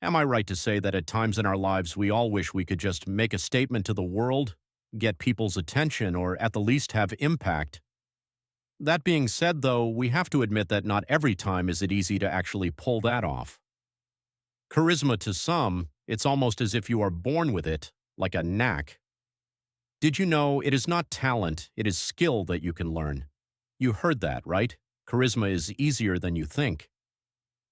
Am I right to say that at times in our lives we all wish we could just make a statement to the world, get people's attention, or at the least have impact? That being said, though, we have to admit that not every time is it easy to actually pull that off. Charisma to some, it's almost as if you are born with it, like a knack. Did you know it is not talent, it is skill that you can learn? You heard that, right? Charisma is easier than you think.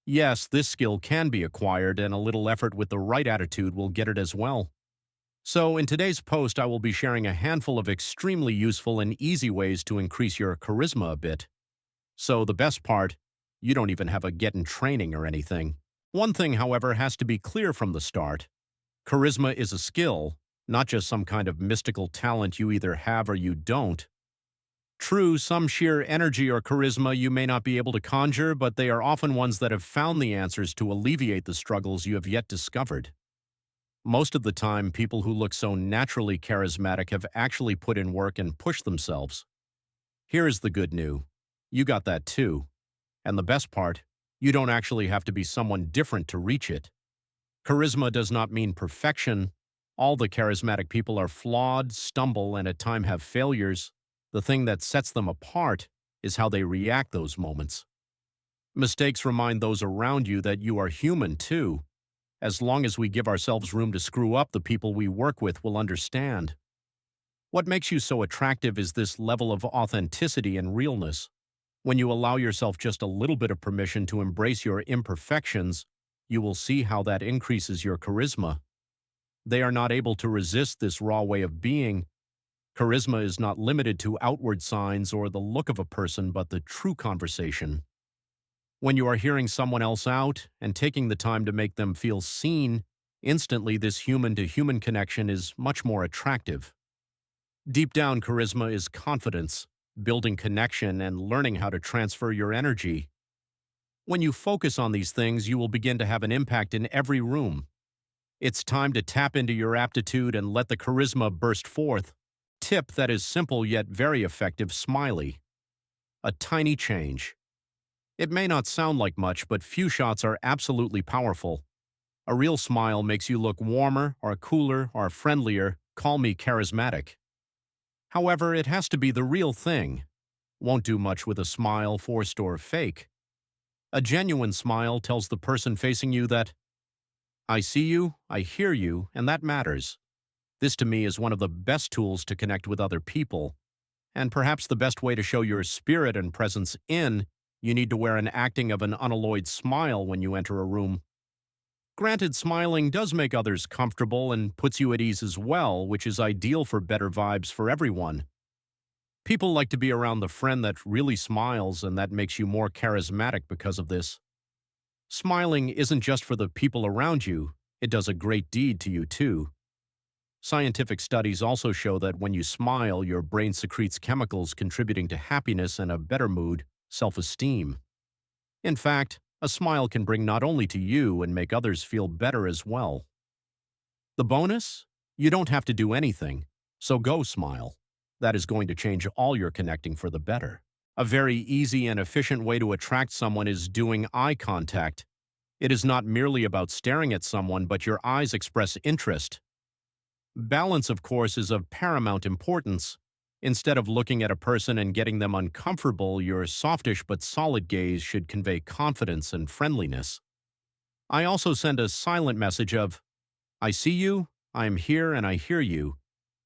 Yes, this skill can be acquired, and a little effort with the right attitude will get it as well. So, in today's post, I will be sharing a handful of extremely useful and easy ways to increase your charisma a bit. So, the best part, you don't even have a get in training or anything. One thing, however, has to be clear from the start. Charisma is a skill, not just some kind of mystical talent you either have or you don't. True, some sheer energy or charisma you may not be able to conjure, but they are often ones that have found the answers to alleviate the struggles you have yet discovered. Most of the time, people who look so naturally charismatic have actually put in work and pushed themselves. Here is the good news. You got that too. And the best part, you don't actually have to be someone different to reach it. Charisma does not mean perfection. All the charismatic people are flawed, stumble, and at times have failures. The thing that sets them apart is how they react those moments. Mistakes remind those around you that you are human too. As long as we give ourselves room to screw up, the people we work with will understand. What makes you so attractive is this level of authenticity and realness. When you allow yourself just a little bit of permission to embrace your imperfections, you will see how that increases your charisma. They are not able to resist this raw way of being. Charisma is not limited to outward signs or the look of a person, but the true conversation. When you are hearing someone else out and taking the time to make them feel seen, instantly this human-to-human connection is much more attractive. Deep down, charisma is confidence, building connection, and learning how to transfer your energy. When you focus on these things, you will begin to have an impact in every room. It's time to tap into your aptitude and let the charisma burst forth. Tip that is simple yet very effective: smiley. A tiny change. It may not sound like much, but few shots are absolutely powerful. A real smile makes you look warmer or cooler or friendlier. Call me charismatic. However, it has to be the real thing. Won't do much with a smile, forced or fake. A genuine smile tells the person facing you that, I see you, I hear you, and that matters. This to me is one of the best tools to connect with other people. And perhaps the best way to show your spirit and presence you need to wear an acting of an unalloyed smile when you enter a room. Granted, smiling does make others comfortable and puts you at ease as well, which is ideal for better vibes for everyone. People like to be around the friend that really smiles, and that makes you more charismatic because of this. Smiling isn't just for the people around you, it does a great deed to you too. Scientific studies also show that when you smile, your brain secretes chemicals contributing to happiness and a better mood, self-esteem. In fact, a smile can bring not only to you and make others feel better as well. The bonus? You don't have to do anything, so go smile. That is going to change all your connecting for the better. A very easy and efficient way to attract someone is doing eye contact. It is not merely about staring at someone, but your eyes express interest. Balance, of course, is of paramount importance. Instead of looking at a person and getting them uncomfortable, your softish but solid gaze should convey confidence and friendliness. I also send a silent message of, I see you, I am here, and I hear you,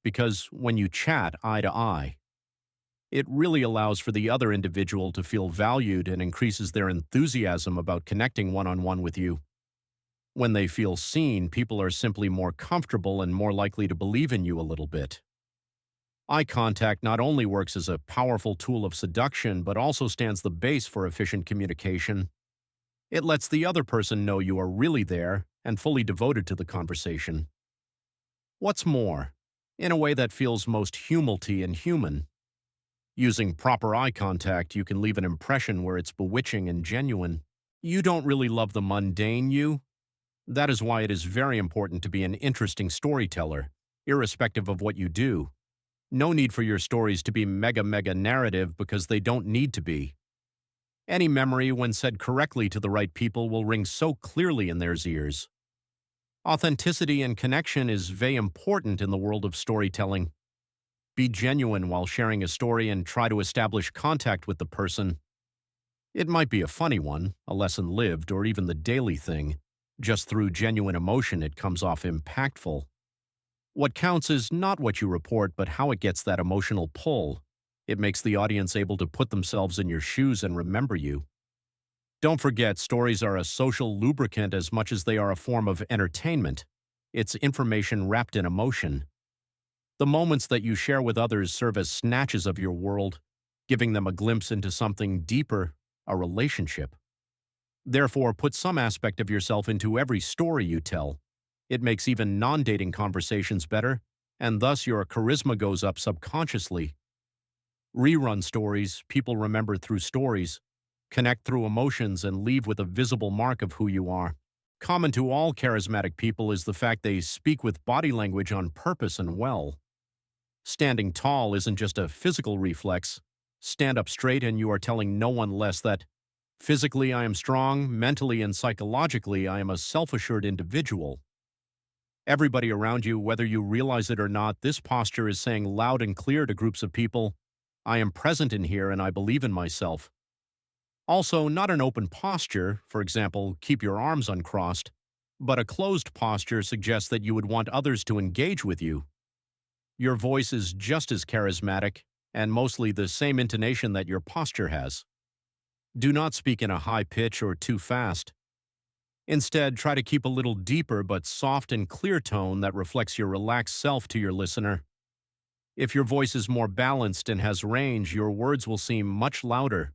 because when you chat eye to eye, it really allows for the other individual to feel valued and increases their enthusiasm about connecting one-on-one with you. When they feel seen, people are simply more comfortable and more likely to believe in you a little bit. Eye contact not only works as a powerful tool of seduction, but also stands the base for efficient communication. It lets the other person know you are really there and fully devoted to the conversation. What's more, in a way that feels most humility and human. Using proper eye contact, you can leave an impression where it's bewitching and genuine. You don't really love the mundane you. That is why it is very important to be an interesting storyteller, irrespective of what you do. No need for your stories to be mega narrative, because they don't need to be. Any memory, when said correctly to the right people, will ring so clearly in their ears. Authenticity and connection is very important in the world of storytelling. Be genuine while sharing a story and try to establish contact with the person. It might be a funny one, a lesson lived, or even the daily thing. Just through genuine emotion, it comes off impactful. What counts is not what you report, but how it gets that emotional pull. It makes the audience able to put themselves in your shoes and remember you. Don't forget, stories are a social lubricant as much as they are a form of entertainment. It's information wrapped in emotion. The moments that you share with others serve as snatches of your world, giving them a glimpse into something deeper, a relationship. Therefore, put some aspect of yourself into every story you tell. It makes even non-dating conversations better, and thus your charisma goes up subconsciously. Rerun stories people remember through stories, connect through emotions, and leave with a visible mark of who you are. Common to all charismatic people is the fact they speak with body language on purpose and well. Standing tall isn't just a physical reflex. Stand up straight and you are telling no one less that physically I am strong, mentally and psychologically I am a self-assured individual. Everybody around you, whether you realize it or not, this posture is saying loud and clear to groups of people, I am present in here and I believe in myself. Also, not an open posture, for example, keep your arms uncrossed, but a closed posture suggests that you would want others to engage with you. Your voice is just as charismatic and mostly the same intonation that your posture has. Do not speak in a high pitch or too fast. Instead, try to keep a little deeper but soft and clear tone that reflects your relaxed self to your listener. If your voice is more balanced and has range, your words will seem much louder.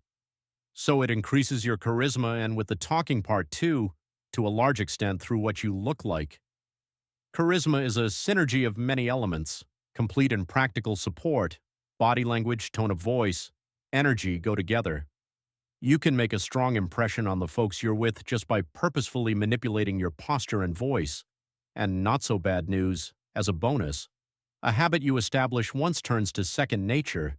So it increases your charisma, and with the talking part too, to a large extent through what you look like. Charisma is a synergy of many elements. Complete and practical support, body language, tone of voice, energy go together. You can make a strong impression on the folks you're with just by purposefully manipulating your posture and voice. And not so bad news, as a bonus, a habit you establish once turns to second nature.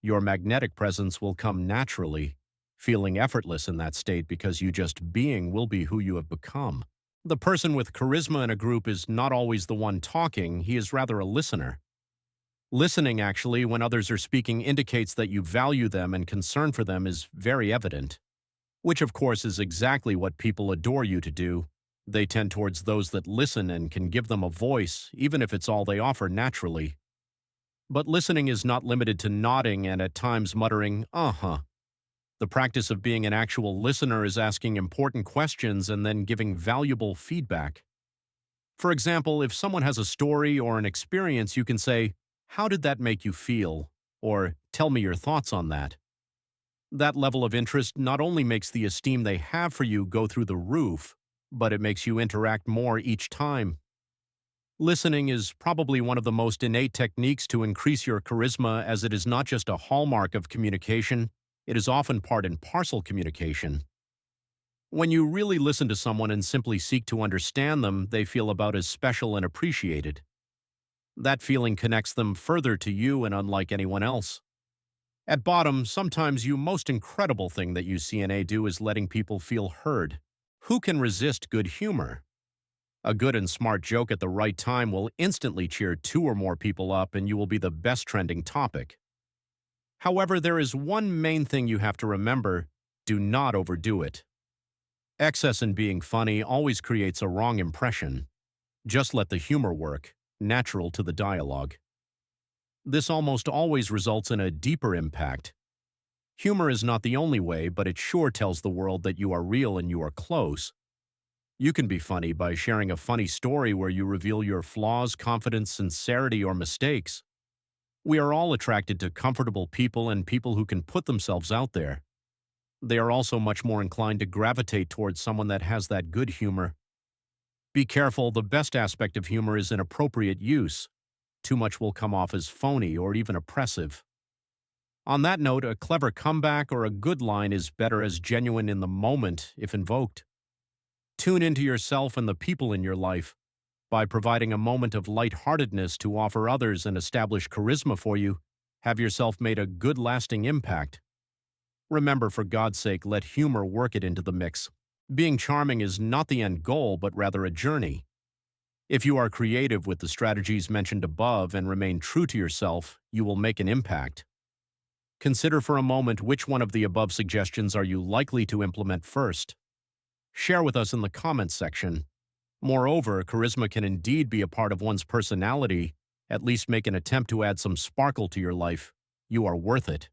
Your magnetic presence will come naturally, feeling effortless in that state because you just being will be who you have become. The person with charisma in a group is not always the one talking, he is rather a listener. Listening, actually, when others are speaking indicates that you value them and concern for them is very evident. Which, of course, is exactly what people adore you to do. They tend towards those that listen and can give them a voice, even if it's all they offer naturally. But listening is not limited to nodding and at times muttering, uh-huh. The practice of being an actual listener is asking important questions and then giving valuable feedback. For example, if someone has a story or an experience, you can say, how did that make you feel? Or, tell me your thoughts on that. That level of interest not only makes the esteem they have for you go through the roof, but it makes you interact more each time. Listening is probably one of the most innate techniques to increase your charisma, as it is not just a hallmark of communication, it is often part and parcel communication. When you really listen to someone and simply seek to understand them, they feel about as special and appreciated. That feeling connects them further to you and unlike anyone else. At bottom, sometimes the most incredible thing that you CNA do is letting people feel heard. Who can resist good humor? A good and smart joke at the right time will instantly cheer two or more people up, and you will be the best trending topic. However, there is one main thing you have to remember: do not overdo it. Excess in being funny always creates a wrong impression. Just let the humor work, natural to the dialogue. This almost always results in a deeper impact. Humor is not the only way, but it sure tells the world that you are real and you are close. You can be funny by sharing a funny story where you reveal your flaws, confidence, sincerity, or mistakes. We are all attracted to comfortable people and people who can put themselves out there. They are also much more inclined to gravitate towards someone that has that good humor. Be careful, the best aspect of humor is inappropriate use. Too much will come off as phony or even oppressive. On that note, a clever comeback or a good line is better as genuine in the moment if invoked. Tune into yourself and the people in your life. By providing a moment of lightheartedness to offer others and establish charisma for you, have yourself made a good lasting impact. Remember, for God's sake, let humor work it into the mix. Being charming is not the end goal, but rather a journey. If you are creative with the strategies mentioned above and remain true to yourself, you will make an impact. Consider for a moment which one of the above suggestions are you likely to implement first. Share with us in the comments section. Moreover, charisma can indeed be a part of one's personality. At least make an attempt to add some sparkle to your life. You are worth it.